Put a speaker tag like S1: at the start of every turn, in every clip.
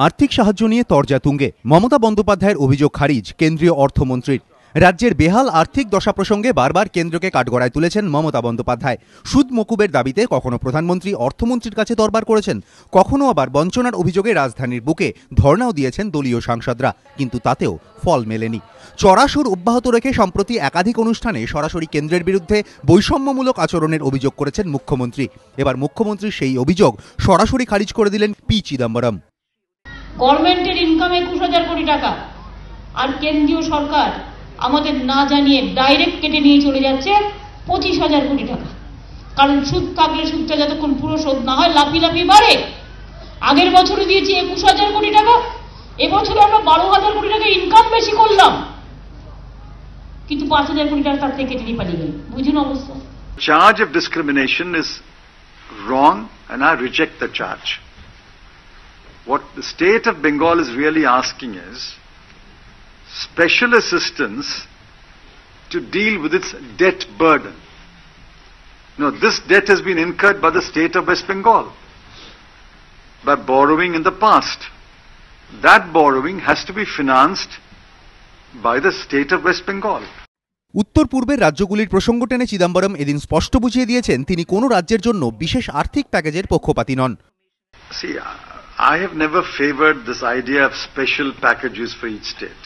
S1: আর্থিক সাহায্য নিয়ে তরজা তুঙ্গে মমতা বন্দ্যোপাধ্যায়ের অভিযোগ খারিজ কেন্দ্রীয় অর্থমন্ত্রীর। রাজ্যের বেহাল আর্থিক দশা প্রসঙ্গে বারবার কেন্দ্রকে কাঠগড়ায় তুলেছেন মমতা বন্দ্যোপাধ্যায়। সুদ মকুবের দাবিতে কখনো প্রধানমন্ত্রী অর্থমন্ত্রীর কাছে দরবার করেছেন, কখনো আবার বঞ্চনার অভিযোগে রাজধানীর বুকে ধর্ণাও দিয়েছেন দলীয় সাংসদরা, কিন্তু তাতেও ফল মেলেনি। চড়াসুর অব্যাহত রেখে সম্প্রতি একাধিক অনুষ্ঠানে সরাসরি কেন্দ্রের বিরুদ্ধে বৈষম্যমূলক আচরণের অভিযোগ করেছেন মুখ্যমন্ত্রী। এবার মুখ্যমন্ত্রী সেই অভিযোগ সরাসরি খারিজ করে দিলেন পি চিদম্বরম।
S2: গভর্নমেন্টের ইনকাম 21,000 কোটি টাকা, আর কেন্দ্রীয় সরকার আমাদের না জানিয়ে ডাইরেক্ট কেটে নিয়ে চলে যাচ্ছে 25,000 কোটি টাকা। কারণ সুদ থাকলে সুদটা যতক্ষণ পুরো শোধ না হয় লাফি বাড়ে। আগের বছরে দিয়েছি 21,000 কোটি টাকা, এবছরে আমরা 12,000 কোটি টাকা ইনকাম বেশি করলাম, কিন্তু 5,000 কোটি টাকা তার থেকে কেটে নিয়ে পালিয়ে গেল। বুঝুন অবস্থা।
S3: Charge of discrimination is wrong and I reject the charge. What the state of Bengal is really asking is special assistance to deal with its debt burden. Now, this debt has been incurred by the state of West Bengal by borrowing in the past. That borrowing has to be financed by the state of West Bengal.
S1: উত্তর পূর্বের রাজ্যগুলির প্রসঙ্গ টেনে চিদম্বরম এদিন স্পষ্ট বুঝিয়ে দিয়েছেন তিনি কোনো রাজ্যের জন্য বিশেষ আর্থিক প্যাকেজের পক্ষপাতী নন।
S3: See, I have never favored this idea of special packages for each state.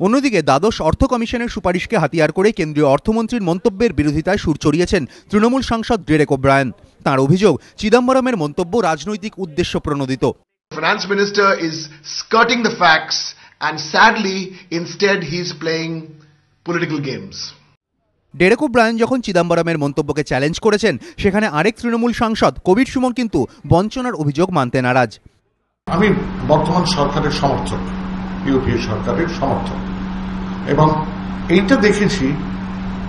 S1: অন্যদিকে দ্বাদশ অর্থ কমিশনের সুপারিশকে হাতিয়ার করে কেন্দ্রীয় অর্থমন্ত্রীর মন্তব্যের বিরোধিতায় সুর চড়িয়েছেন তৃণমূল সাংসদ ডেরেক ওব্রায়েন। তাঁর অভিযোগ চিদম্বরমের মন্তব্য রাজনৈতিক উদ্দেশ্য প্রণোদিত।
S4: Finance Minister is skirting the facts and sadly instead he is playing political games.
S1: Derek O'Brien যখন চিদম্বরমের মন্তব্যকে চ্যালেঞ্জ করেছেন, সেখানে আরেক তৃণমূল সাংসদ কবির সুমন কিন্তু বঞ্চনার অভিযোগ মানতে নারাজ।
S5: আমি বর্তমান সরকারের সমর্থক, ইউপিএ সরকারের সমর্থক, এবং এইটা দেখেছি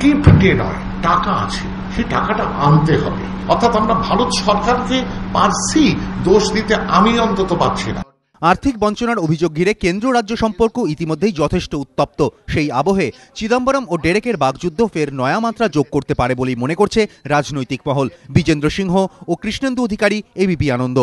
S5: কি পিটিয়ে নয়, টাকা আছে, সেই টাকাটা আনতে হবে। অর্থাৎ আমরা ভারত সরকারকে পারছি, দোষ দিতে আমি অন্তত পাচ্ছি না।
S1: আর্থিক বঞ্চনার অভিযোগ ঘিরে কেন্দ্র রাজ্য সম্পর্ক ইতিমধ্যেই যথেষ্ট উত্তপ্ত। সেই আবহে চিদম্বরম ও ডেরেকের বাগযুদ্ধ ফের নয়া মাত্রা যোগ করতে পারে বলেই মনে করছে রাজনৈতিক মহল। বিজেন্দ্র সিংহ ও কৃষ্ণেন্দু অধিকারী, এবিপি আনন্দ।